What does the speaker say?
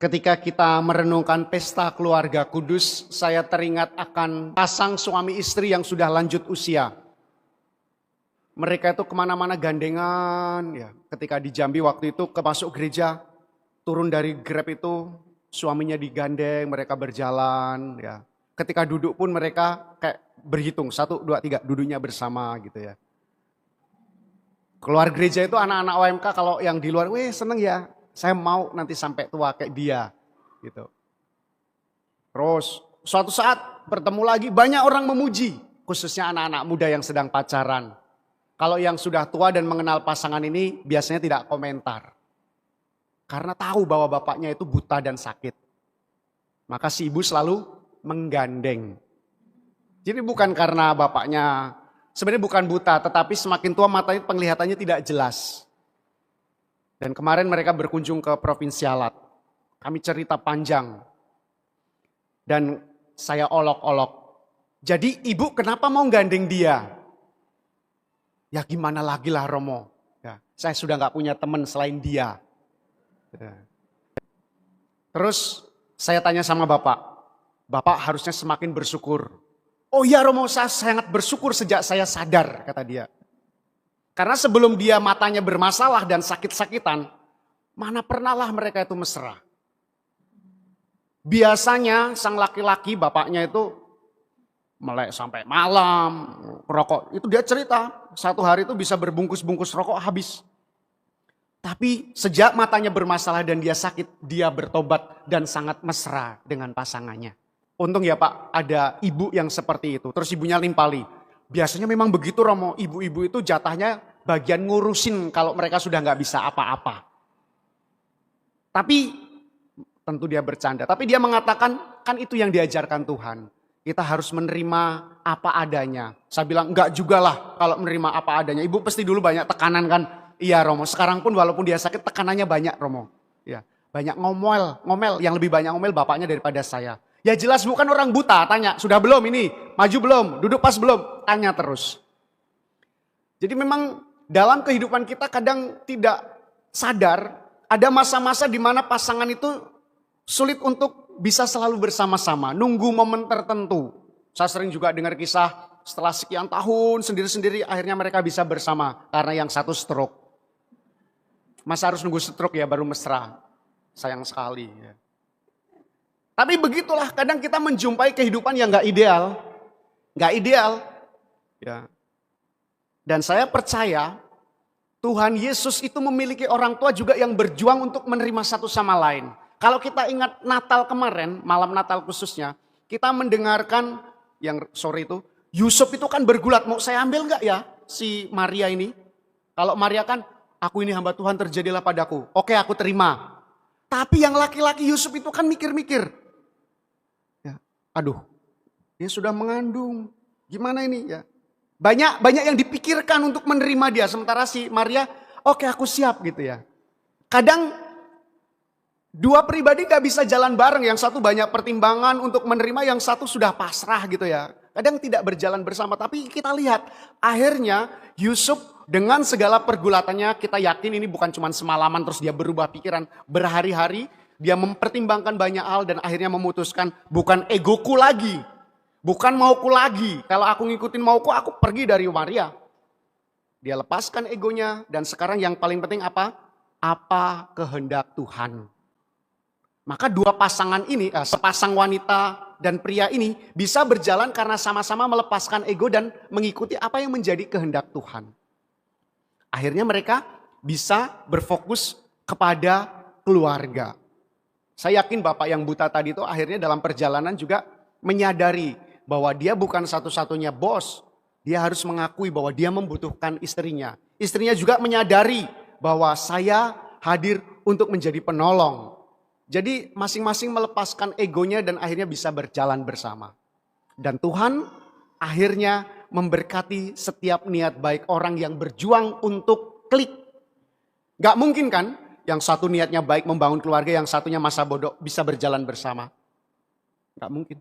Ketika kita merenungkan pesta keluarga kudus, saya teringat akan pasang suami istri yang sudah lanjut usia. Mereka itu kemana-mana gandengan. Ya. Ketika di Jambi waktu itu masuk gereja, turun dari Grab itu, suaminya digandeng, mereka berjalan. Ya. Ketika duduk pun mereka kayak berhitung, 1, 2, 3, duduknya bersama gitu ya. Keluar gereja itu anak-anak OMK kalau yang di luar, weh seneng ya. Saya mau nanti sampai tua kayak dia, gitu. Terus suatu saat bertemu lagi banyak orang memuji, khususnya anak-anak muda yang sedang pacaran. Kalau yang sudah tua dan mengenal pasangan ini biasanya tidak komentar. Karena tahu bahwa bapaknya itu buta dan sakit. Maka si ibu selalu menggandeng. Jadi bukan karena bapaknya sebenarnya bukan buta, tetapi semakin tua matanya penglihatannya tidak jelas. Dan kemarin mereka berkunjung ke Provinsi Alat. Kami cerita panjang. Dan saya olok-olok. Jadi ibu kenapa mau gandeng dia? Ya gimana lagi lah Romo. Ya, saya sudah gak punya teman selain dia. Ya. Terus saya tanya sama bapak. Bapak harusnya semakin bersyukur. Oh iya Romo, saya sangat bersyukur sejak saya sadar, kata dia. Karena sebelum dia matanya bermasalah dan sakit-sakitan, mana pernahlah mereka itu mesra. Biasanya sang laki-laki bapaknya itu melek sampai malam, rokok. Itu dia cerita, satu hari itu bisa berbungkus-bungkus rokok habis. Tapi sejak matanya bermasalah dan dia sakit, dia bertobat dan sangat mesra dengan pasangannya. Untung ya Pak, ada ibu yang seperti itu. Terus ibunya limpali. Biasanya memang begitu Romo, ibu-ibu itu jatahnya bagian ngurusin kalau mereka sudah gak bisa apa-apa. Tapi tentu dia bercanda, tapi dia mengatakan kan itu yang diajarkan Tuhan. Kita harus menerima apa adanya. Saya bilang enggak juga lah kalau menerima apa adanya. Ibu pasti dulu banyak tekanan kan. Iya Romo, sekarang pun walaupun dia sakit tekanannya banyak Romo. Ya, banyak ngomel, yang lebih banyak ngomel bapaknya daripada saya. Ya jelas bukan orang buta, tanya, sudah belum ini? Maju belum? Duduk pas belum? Tanya terus. Jadi memang dalam kehidupan kita kadang tidak sadar, ada masa-masa di mana pasangan itu sulit untuk bisa selalu bersama-sama, nunggu momen tertentu. Saya sering juga dengar kisah setelah sekian tahun sendiri-sendiri akhirnya mereka bisa bersama karena yang satu stroke. Masa harus nunggu stroke ya baru mesra? Sayang sekali ya. Tapi begitulah kadang kita menjumpai kehidupan yang gak ideal. Gak ideal. Ya. Dan saya percaya Tuhan Yesus itu memiliki orang tua juga yang berjuang untuk menerima satu sama lain. Kalau kita ingat Natal kemarin, malam Natal khususnya, kita mendengarkan yang sore itu, Yusuf itu kan bergulat, mau saya ambil gak ya si Maria ini? Kalau Maria kan, aku ini hamba Tuhan terjadilah padaku. Oke aku terima. Tapi yang laki-laki Yusuf itu kan mikir-mikir. Ya, aduh, dia sudah mengandung. Gimana ini ya? Banyak yang dipikirkan untuk menerima dia. Sementara si Maria, oke aku siap gitu ya. Kadang dua pribadi gak bisa jalan bareng. Yang satu banyak pertimbangan untuk menerima, yang satu sudah pasrah gitu ya. Kadang tidak berjalan bersama. Tapi kita lihat akhirnya Yusuf dengan segala pergulatannya, kita yakin ini bukan cuma semalaman terus dia berubah pikiran. Berhari-hari dia mempertimbangkan banyak hal dan akhirnya memutuskan bukan egoku lagi. Bukan mauku lagi. Kalau aku ngikutin mauku, aku pergi dari Maria. Dia lepaskan egonya dan sekarang yang paling penting apa? Apa kehendak Tuhan. Maka dua pasangan ini, sepasang wanita dan pria ini bisa berjalan karena sama-sama melepaskan ego dan mengikuti apa yang menjadi kehendak Tuhan. Akhirnya mereka bisa berfokus kepada keluarga. Saya yakin bapak yang buta tadi itu akhirnya dalam perjalanan juga menyadari bahwa dia bukan satu-satunya bos. Dia harus mengakui bahwa dia membutuhkan istrinya. Istrinya juga menyadari bahwa saya hadir untuk menjadi penolong. Jadi masing-masing melepaskan egonya dan akhirnya bisa berjalan bersama. Dan Tuhan akhirnya memberkati setiap niat baik orang yang berjuang untuk klik. Gak mungkin kan yang satu niatnya baik membangun keluarga, yang satunya masa bodoh bisa berjalan bersama. Gak mungkin.